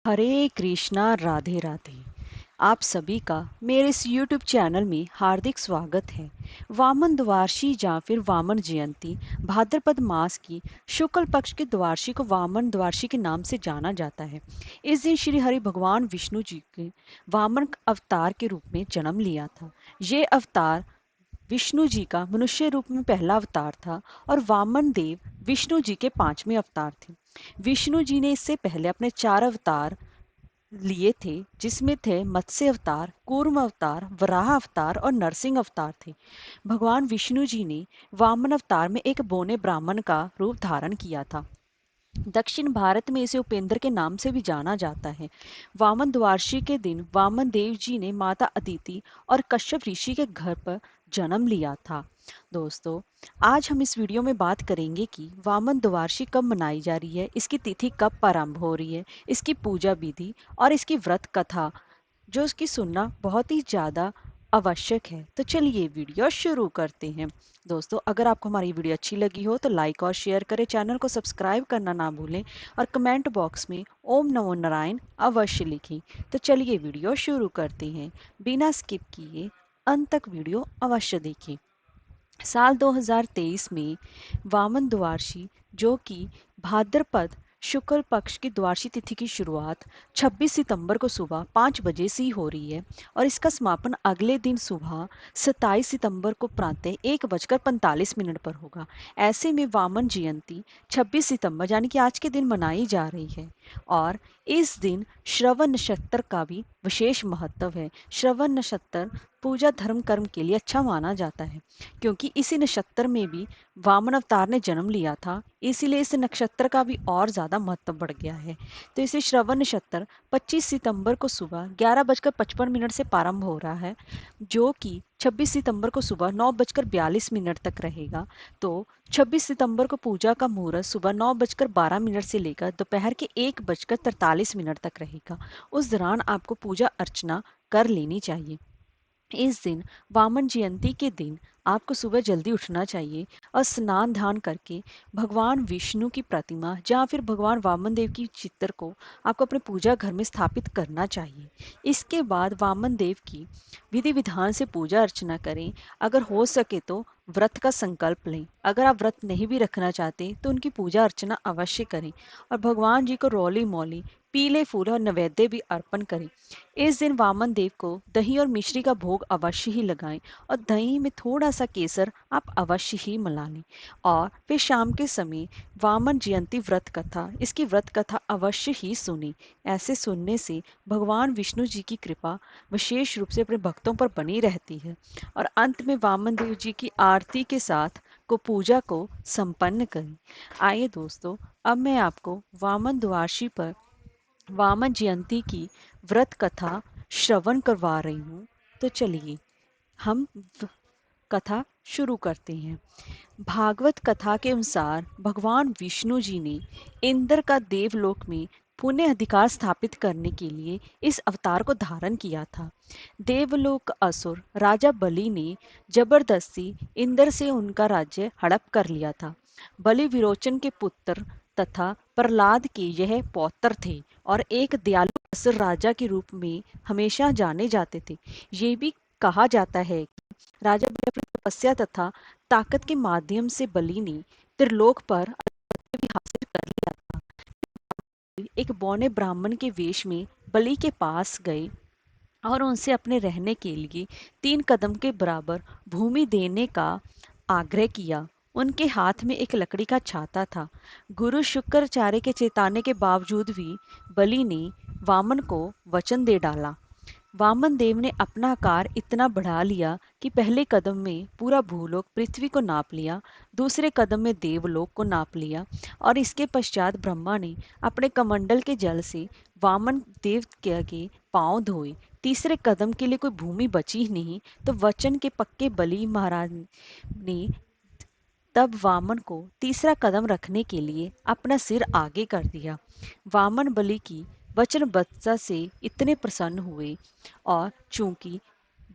हरे कृष्णा राधे राधे। आप सभी का मेरे इस YouTube चैनल में हार्दिक स्वागत है। वामन द्वादशी या फिर वामन जयंती भाद्रपद मास की शुक्ल पक्ष की द्वादशी को वामन द्वादशी के नाम से जाना जाता है। इस दिन श्री हरि भगवान विष्णु जी के वामन अवतार के रूप में जन्म लिया था। ये अवतार विष्णु जी का मनुष्य रूप में पहला अवतार था और वामन देव विष्णु जी के पांचवें अवतार थे। विष्णु जी ने इससे पहले अपने 4 अवतार लिए थे, जिसमें थे मत्स्य अवतार, कूर्म अवतार, वराह अवतार और नरसिंह अवतार थे। भगवान विष्णु जी ने वामन अवतार में एक बोने ब्राह्मण का रूप धारण किया था। दक्षिण भारत में इसे उपेंद्र के नाम से भी जाना जाता है। वामन द्वादशी के दिन वामन देव जी ने माता अदिति और कश्यप ऋषि के घर पर जन्म लिया था। दोस्तों, आज हम इस वीडियो में बात करेंगे कि वामन द्वादशी कब मनाई जा रही है, इसकी तिथि कब प्रारंभ हो रही है, इसकी पूजा विधि और इसकी व्रत कथा जो उसकी सुनना बहुत ही ज़्यादा आवश्यक है। तो चलिए वीडियो शुरू करते हैं। दोस्तों, अगर आपको हमारी वीडियो अच्छी लगी हो तो लाइक और शेयर करें, चैनल को सब्सक्राइब करना ना भूलें और कमेंट बॉक्स में ओम नमो नारायण अवश्य लिखें। तो चलिए वीडियो शुरू करते हैं। बिना स्किप किए अंत तक वीडियो अवश्य देखें। साल 2023 में वामन द्वादशी, जो कि भाद्रपद शुक्ल पक्ष की द्वादशी तिथि की शुरुआत 26 सितंबर को सुबह 5 बजे से ही हो रही है और इसका समापन अगले दिन सुबह 27 सितंबर को प्रातः 1:45 पर होगा। ऐसे में वामन जयंती 26 सितंबर यानी कि आज के दिन मनाई जा रही है और इस दिन श्रवण नक्षत्र का भी विशेष महत्व है। श्रवण नक्षत्र पूजा धर्म कर्म के लिए अच्छा माना जाता है, क्योंकि इसी नक्षत्र में भी वामन अवतार ने जन्म लिया था, इसीलिए इस नक्षत्र का भी और ज़्यादा महत्व बढ़ गया है। तो इसे श्रवण नक्षत्र 25 सितंबर को सुबह 11:55 से प्रारंभ हो रहा है, जो कि 26 सितंबर को सुबह 9:42 तक रहेगा। तो 26 सितंबर को पूजा का मुहूर्त सुबह 9:12 से लेकर दोपहर के 1:43 तक रहेगा। उस दौरान आपको पूजा अर्चना कर लेनी चाहिए। इस दिन वामन जयंती के दिन आपको सुबह जल्दी उठना चाहिए और स्नान ध्यान करके भगवान विष्णु की प्रतिमा या फिर भगवान वामन देव की चित्र को आपको अपने पूजा घर में स्थापित करना चाहिए। इसके बाद वामन देव की विधि विधान से पूजा अर्चना करें। अगर हो सके तो व्रत का संकल्प लें। अगर आप व्रत नहीं भी रखना चाहते तो उनकी पूजा अर्चना अवश्य करें और भगवान जी को रोली मोली पीले फूल और नैवेद्य भी अर्पण करें। इस दिन वामन देव को दही और मिश्री का भोग अवश्य ही लगाएं और दही में थोड़ा सा केसर आप अवश्य ही मिला लें। और फिर शाम के समय वामन जयंती व्रत कथा, इसकी व्रत कथा अवश्य ही सुनी। ऐसे सुनने से भगवान विष्णु जी की कृपा विशेष रूप से अपने भक्तों पर बनी रहती है। और अंत में वामन देव जी की आरती के साथ को पूजा को संपन्न करें। आइए दोस्तों, अब मैं आपको वामन द्वादशी पर वामन जयंती की व्रत कथा श्रवण करवा रही हूँ। तो चलिए हम कथा शुरू करते हैं। भागवत कथा के अनुसार भगवान विष्णु जी ने इंद्र का देवलोक में पुण्य अधिकार स्थापित करने के लिए इस अवतार को धारण किया था। देवलोक असुर राजा बलि ने जबरदस्ती इंद्र से उनका राज्य हड़प कर लिया था। बलि विरोचन के पुत्र तथा प्रहलाद के यह पौत्र थे और एक दयालु असुर राजा के रूप में हमेशा जाने जाते थे। ये भी कहा जाता है कि राजा बलि अपनी तपस्या तथा ताकत के माध्यम से बलि ने त्रिलोक पर अधिपत्य भी हासिल कर लिया था। एक बौने ब्राह्मण के वेश में बलि के पास गए और उनसे अपने रहने के लिए 3 कदम के बराबर भूमि देने का आग्रह किया। उनके हाथ में एक लकड़ी का छाता था। गुरु शुक्राचार्य के चेताने के बावजूद भी बलि ने वामन को वचन दे डाला। वामन देव ने अपना आकार इतना बढ़ा लिया कि पहले कदम में पूरा भूलोक पृथ्वी को नाप लिया, दूसरे कदम में देवलोक को नाप लिया और इसके पश्चात ब्रह्मा ने अपने कमंडल के जल से वामन देव के पांव धोए। तीसरे कदम के लिए कोई भूमि बची ही नहीं, तो वचन के पक्के बलि महाराज ने तब वामन को तीसरा कदम रखने के लिए अपना सिर आगे कर दिया। वामन बलि की वचनबद्धता से इतने प्रसन्न हुए और चूंकि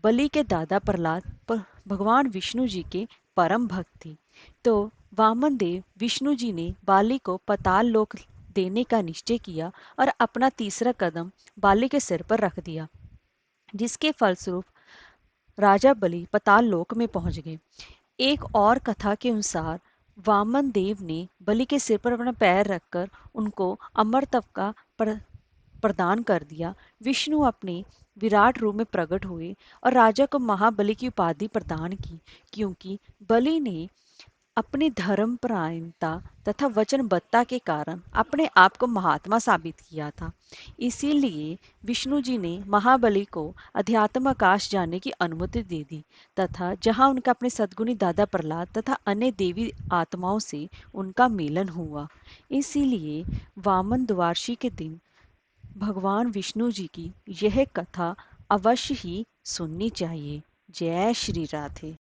बलि के दादा प्रहलाद भगवान विष्णु जी के परम भक्त थे, तो वामन देव विष्णु जी ने बाली को पाताल लोक देने का निश्चय किया और अपना तीसरा कदम बाली के सिर पर रख दिया, जिसके फलस्वरूप राजा बलि पाताल लोक में पहुंच गए। एक और कथा के अनुसार वामन देव ने बलि के सिर पर अपना पैर रखकर उनको अमरत्व का प्रदान कर दिया। विष्णु अपने विराट रूप में प्रकट हुए और राजा को महाबली की उपाधि प्रदान की, क्योंकि बलि ने अपनी धर्मपरायणता तथा वचनबद्धता के कारण अपने आप को महात्मा साबित किया था। इसीलिए विष्णु जी ने महाबली को अध्यात्म आकाश जाने की अनुमति दे दी तथा जहां उनका अपने सद्गुणी दादा प्रहलाद तथा अन्य देवी आत्माओं से उनका मिलन हुआ। इसीलिए वामन द्वादशी के दिन भगवान विष्णु जी की यह कथा अवश्य ही सुननी चाहिए। जय श्री राधे।